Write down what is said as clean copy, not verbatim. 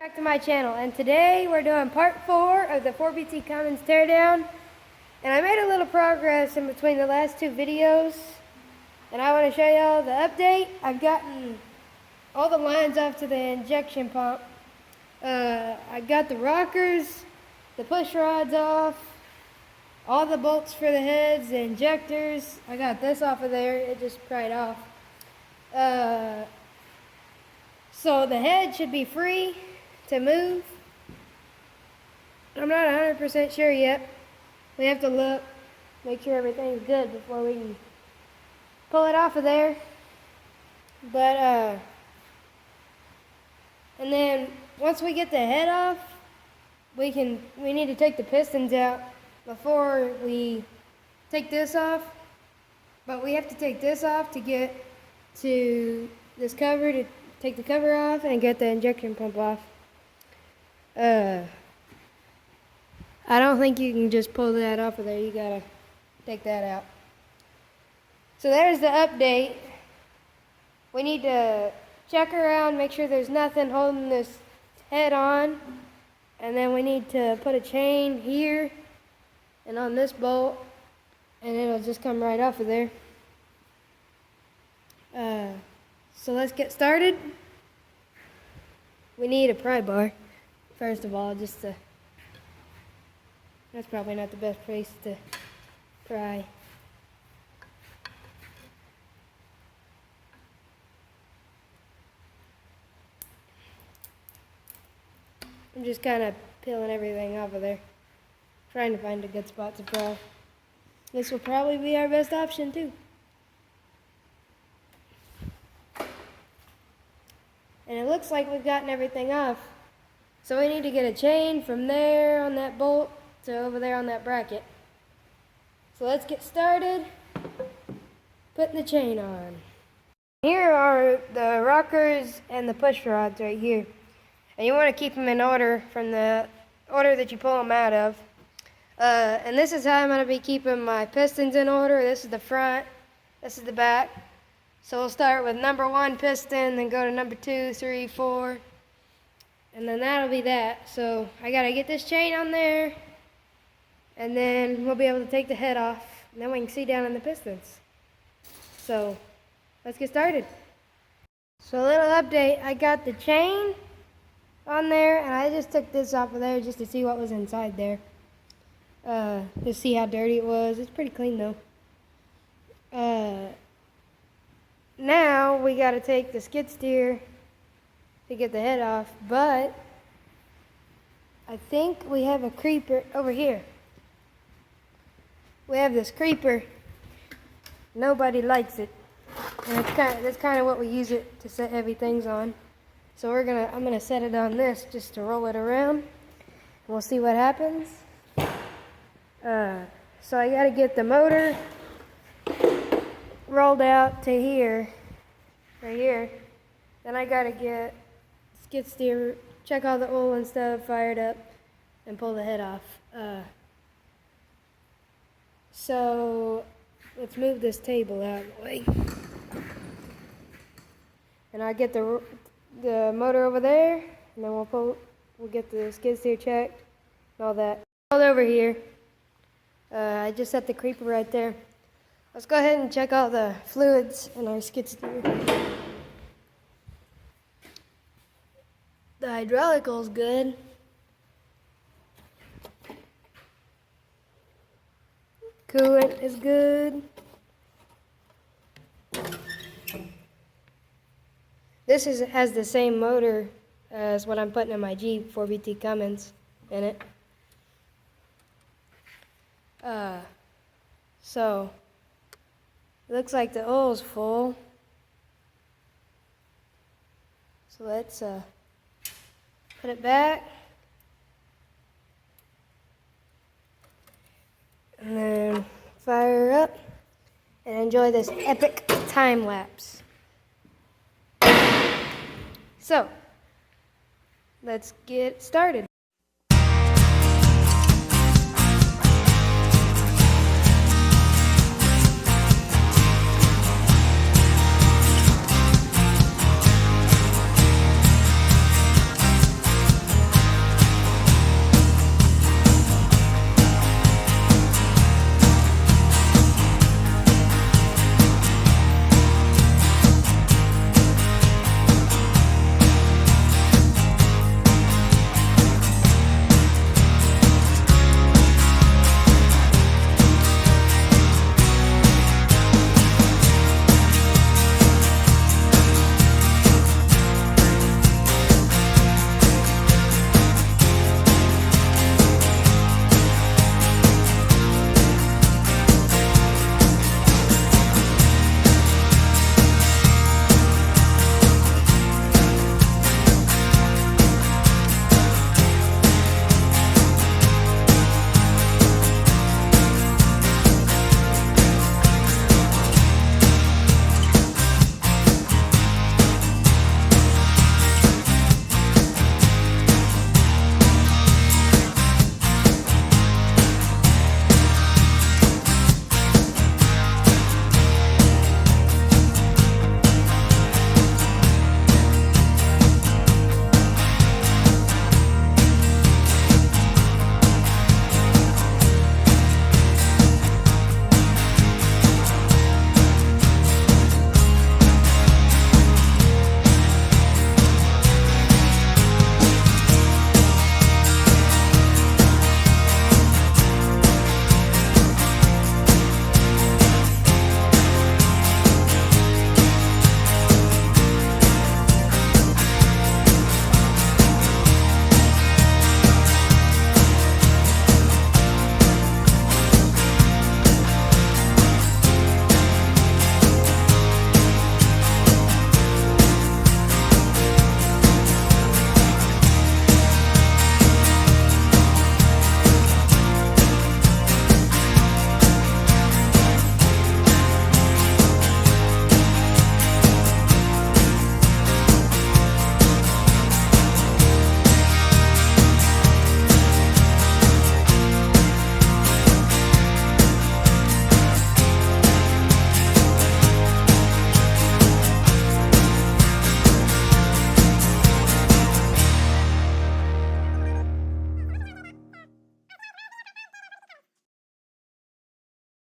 Back to my channel, and today we're doing part 4 of the 4BT Cummins teardown. And I made a little progress in between the last two videos, and I want to show y'all the update. I've gotten all the lines off to the injection pump. I got the rockers, the push rods off, all the bolts for the heads, the injectors. I got this off of there, it just pried off. So the head should be free to move. I'm not 100% sure yet. We have to look, make sure everything's good before we can pull it off of there. But, and then once we get the head off, we need to take the pistons out before we take this off. But we have to take this off to get to this cover, to take the cover off and get the injection pump off. I don't think you can just pull that off of there. You gotta take that out. So there's the update. We need to check around, make sure there's nothing holding this head on. And then we need to put a chain here and on this bolt, and it'll just come right off of there. So let's get started. We need a pry bar, first of all, just to, that's probably not the best place to pry. I'm just kind of peeling everything off of there, trying to find a good spot to pry. This will probably be our best option too. And it looks like we've gotten everything off. So we need to get a chain from there on that bolt to over there on that bracket. So let's get started putting the chain on. Here are the rockers and the push rods right here. And you want to keep them in order from the order that you pull them out of. And this is how I'm going to be keeping my pistons in order. This is the front, this is the back. So we'll start with number 1 piston, then go to number 2, 3, 4, and then that'll be that. So I gotta get this chain on there, and then we'll be able to take the head off, and then we can see down in the pistons. So let's get started. So a little update, I got the chain on there, and I just took this off of there just to see what was inside there. To see how dirty it was. It's pretty clean though. Now we got to take the skid steer to get the head off, but I think we have a creeper over here. We have this creeper. Nobody likes it, and that's kind of what we use it to set heavy things on. So I'm gonna set it on this just to roll it around, and we'll see what happens. So I got to get the motor rolled out to here, right here. Then I gotta get skid steer, check all the oil and stuff, fired up, and pull the head off. So let's move this table out of the way. And I get the motor over there, and then we'll get the skid steer checked and all that. All over here. I just set the creeper right there. Let's go ahead and check out the fluids in our skid steer. The hydraulical's good. Coolant is good. This has the same motor as what I'm putting in my Jeep, 4BT Cummins in it. So it looks like the oil's full. So let's put it back. And then fire up and enjoy this epic time lapse. So let's get started.